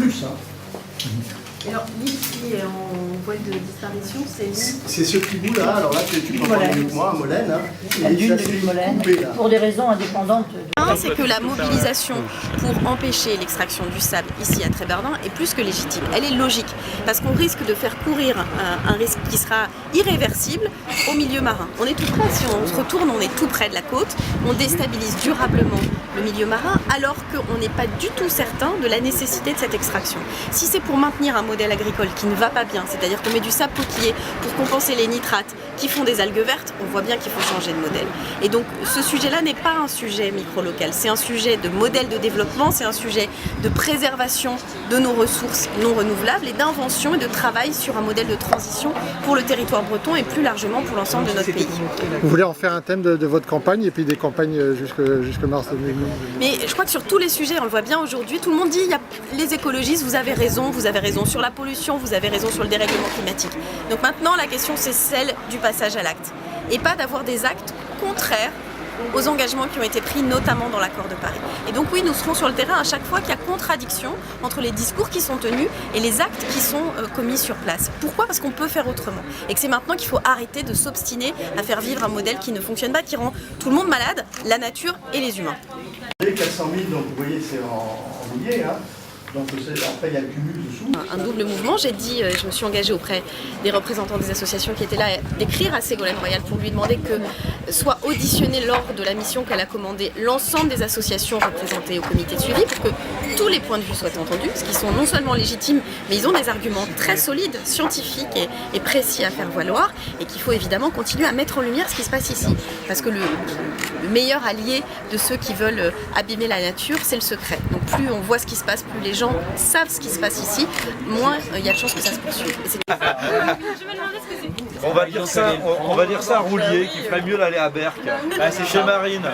plus. Hein. Alors, l'île qui est en voie de disparition, c'est l'île. C'est ce petit bout-là, alors là, tu peux en parler mieux que moi, Molène. Hein, La dune de l'île Molène, pour des raisons indépendantes. Un, c'est que la mobilisation pour empêcher l'extraction du sable ici à Tréberdin est plus que légitime. Elle est logique, parce qu'on risque de faire courir un risque qui sera irréversible au milieu marin. On est tout près, si on se retourne, on est tout près de la côte, on déstabilise durablement le milieu marin, alors qu'on n'est pas du tout certain de la nécessité de cette extraction. Si c'est pour maintenir un modèle agricole qui ne va pas bien, c'est-à-dire qu'on met du sable coquillé pour compenser les nitrates qui font des algues vertes, on voit bien qu'il faut changer de modèle. Et donc ce sujet-là n'est pas un sujet micro-local, c'est un sujet de modèle de développement, c'est un sujet de préservation de nos ressources non renouvelables et d'invention et de travail sur un modèle de transition pour le territoire breton et plus largement pour l'ensemble de notre pays. Vous voulez en faire un thème de votre campagne et puis des campagnes jusque mars 2020? Mais je crois que sur tous les sujets, on le voit bien aujourd'hui, tout le monde dit il y a les écologistes, vous avez raison sur la pollution, vous avez raison sur le dérèglement climatique. Donc maintenant la question c'est celle du passage à l'acte et pas d'avoir des actes contraires aux engagements qui ont été pris notamment dans l'accord de Paris. Et donc oui, nous serons sur le terrain à chaque fois qu'il y a contradiction entre les discours qui sont tenus et les actes qui sont commis sur place. Pourquoi? Parce qu'on peut faire autrement. Et que c'est maintenant qu'il faut arrêter de s'obstiner à faire vivre un modèle qui ne fonctionne pas, qui rend tout le monde malade, la nature et les humains. 400 000, donc vous voyez, c'est en milliers. Hein. Donc après, il y a le cumul dessous. Un double mouvement. J'ai dit, je me suis engagée auprès des représentants des associations qui étaient là d'écrire à Ségolène Royal pour lui demander que soit auditionné lors de la mission qu'elle a commandée l'ensemble des associations représentées au comité de suivi pour que tous les points de vue soient entendus, parce qu'ils sont non seulement légitimes, mais ils ont des arguments très solides, scientifiques et précis à faire valoir, et qu'il faut évidemment continuer à mettre en lumière ce qui se passe ici. Parce que le meilleur allié de ceux qui veulent abîmer la nature, c'est le secret. Donc plus on voit ce qui se passe, plus les gens savent ce qui se passe ici, moins il y a de chances que ça se poursuive. On va dire ça à Roulier, qui ferait mieux d'aller à Berck. C'est chez Marine.